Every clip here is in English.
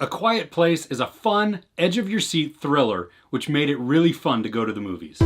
A Quiet Place is a fun, edge-of-your-seat thriller, which made it really fun to go to the movies.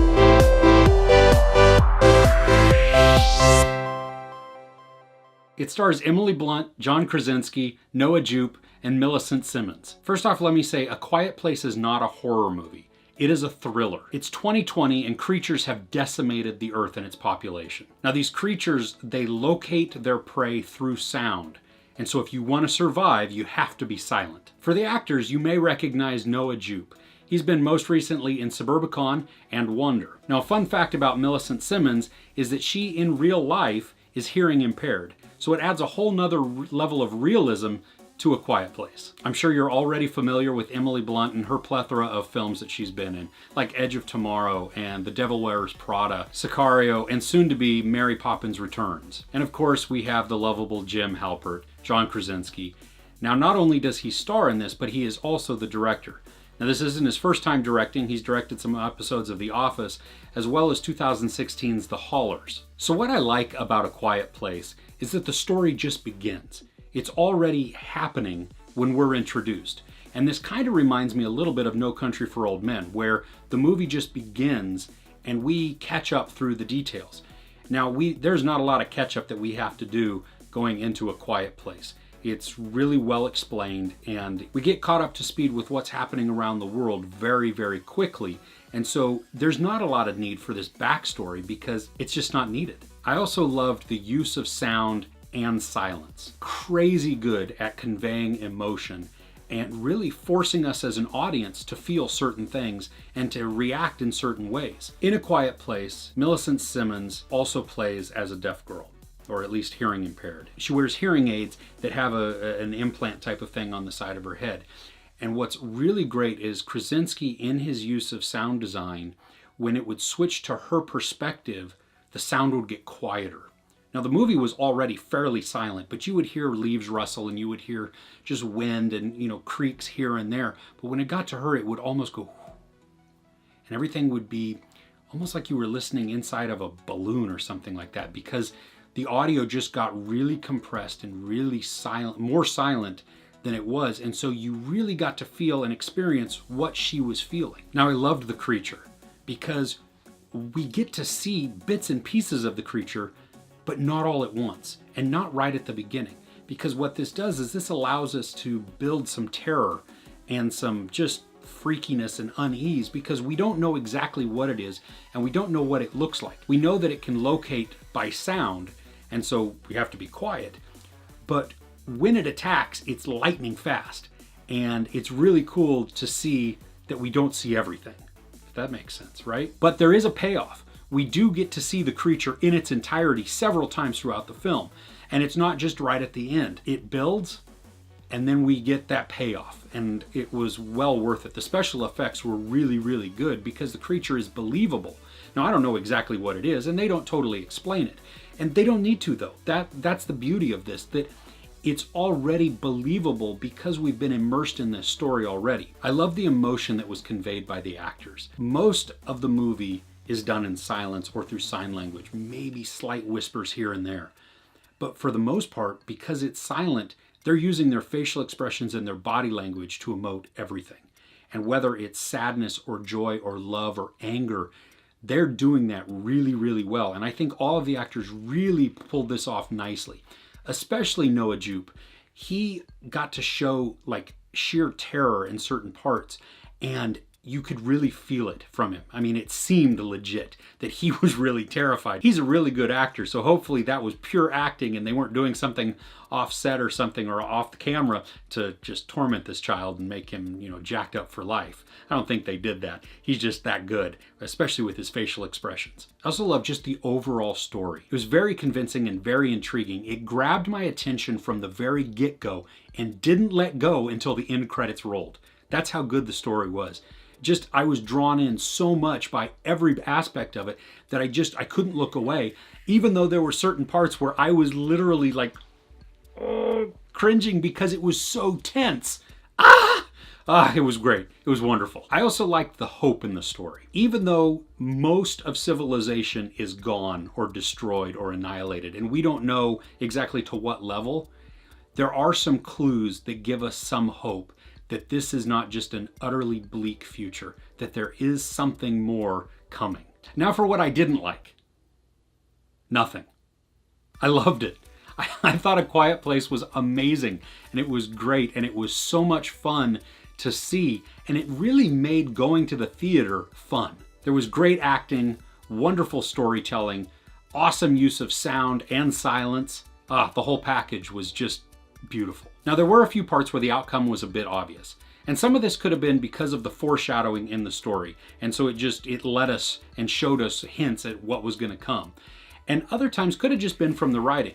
It stars Emily Blunt, John Krasinski, Noah Jupe, and Millicent Simmonds. First off, let me say, A Quiet Place is not a horror movie. It is a thriller. It's 2020 and creatures have decimated the earth and its population. Now these creatures, they locate their prey through sound. And so if you want to survive, you have to be silent. For the actors, you may recognize Noah Jupe. He's been most recently in Suburbicon and Wonder. Now a fun fact about Millicent Simmonds is that she in real life is hearing impaired. So it adds a whole nother level of realism to A Quiet Place. I'm sure you're already familiar with Emily Blunt and her plethora of films that she's been in, like Edge of Tomorrow and The Devil Wears Prada, Sicario, and soon to be Mary Poppins Returns. And of course we have the lovable Jim Halpert, John Krasinski. Now not only does he star in this, but he is also the director. Now this isn't his first time directing. He's directed some episodes of The Office, as well as 2016's The Haulers. So what I like about A Quiet Place is that the story just begins. It's already happening when we're introduced. And this kind of reminds me a little bit of No Country for Old Men, where the movie just begins and we catch up through the details. Now there's not a lot of catch up that we have to do going into A Quiet Place. It's really well explained and we get caught up to speed with what's happening around the world very, very quickly. And so there's not a lot of need for this backstory because it's just not needed. I also loved the use of sound and silence. Crazy good at conveying emotion and really forcing us as an audience to feel certain things and to react in certain ways. In A Quiet Place, Millicent Simmonds also plays as a deaf girl, or at least hearing impaired. She wears hearing aids that have an implant type of thing on the side of her head. And what's really great is Krasinski, in his use of sound design, when it would switch to her perspective, the sound would get quieter. Now the movie was already fairly silent, but you would hear leaves rustle and you would hear just wind and creaks here and there. But when it got to her, it would almost go, and everything would be almost like you were listening inside of a balloon or something like that, because the audio just got really compressed and really silent, more silent than it was. And so you really got to feel and experience what she was feeling. Now I loved the creature because we get to see bits and pieces of the creature, but not all at once and not right at the beginning. Because what this does is this allows us to build some terror and some just freakiness and unease because we don't know exactly what it is and we don't know what it looks like. We know that it can locate by sound, and so we have to be quiet. But when it attacks, it's lightning fast. And it's really cool to see that we don't see everything, if that makes sense, right? But there is a payoff. We do get to see the creature in its entirety several times throughout the film. And it's not just right at the end. It builds, and then we get that payoff. And it was well worth it. The special effects were really, really good because the creature is believable. Now, I don't know exactly what it is, and they don't totally explain it. And they don't need to, though. That's the beauty of this, that it's already believable because we've been immersed in this story already. I love the emotion that was conveyed by the actors. Most of the movie is done in silence or through sign language, maybe slight whispers here and there. But for the most part, because it's silent, they're using their facial expressions and their body language to emote everything. And whether it's sadness or joy or love or anger, they're doing that really, really well. And I think all of the actors really pulled this off nicely, especially Noah Jupe. He got to show like sheer terror in certain parts, and you could really feel it from him. I mean, it seemed legit that he was really terrified. He's a really good actor, so hopefully that was pure acting and they weren't doing something off set or something or off the camera to just torment this child and make him, jacked up for life. I don't think they did that. He's just that good, especially with his facial expressions. I also love just the overall story. It was very convincing and very intriguing. It grabbed my attention from the very get-go and didn't let go until the end credits rolled. That's how good the story was. I was drawn in so much by every aspect of it that I couldn't look away, even though there were certain parts where I was literally like cringing because it was so tense. It was great. It was wonderful. I also liked the hope in the story. Even though most of civilization is gone or destroyed or annihilated, and we don't know exactly to what level, there are some clues that give us some hope that this is not just an utterly bleak future, that there is something more coming. Now for what I didn't like. Nothing. I loved it. I thought A Quiet Place was amazing, and it was great, and it was so much fun to see, and it really made going to the theater fun. There was great acting, wonderful storytelling, awesome use of sound and silence. The whole package was just beautiful. Now there were a few parts where the outcome was a bit obvious, and some of this could have been because of the foreshadowing in the story, and so it led us and showed us hints at what was going to come. And other times could have just been from the writing.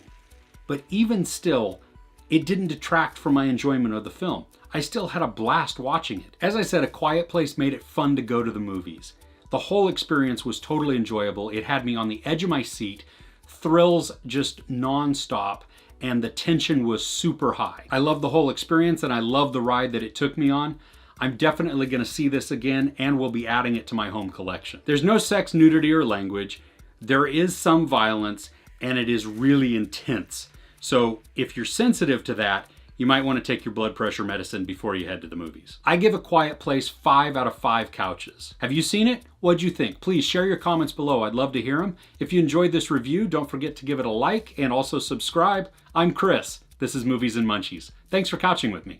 But even still, it didn't detract from my enjoyment of the film. I still had a blast watching it. As I said, A Quiet Place made it fun to go to the movies. The whole experience was totally enjoyable. It had me on the edge of my seat, thrills just non-stop, and the tension was super high. I love the whole experience, and I love the ride that it took me on. I'm definitely going to see this again, and will be adding it to my home collection. There's no sex, nudity, or language. There is some violence, and it is really intense. So if you're sensitive to that, you might want to take your blood pressure medicine before you head to the movies. I give A Quiet Place 5 out of 5 couches. Have you seen it? What'd you think? Please share your comments below. I'd love to hear them. If you enjoyed this review, don't forget to give it a like and also subscribe. I'm Chris. This is Movies and Munchies. Thanks for couching with me.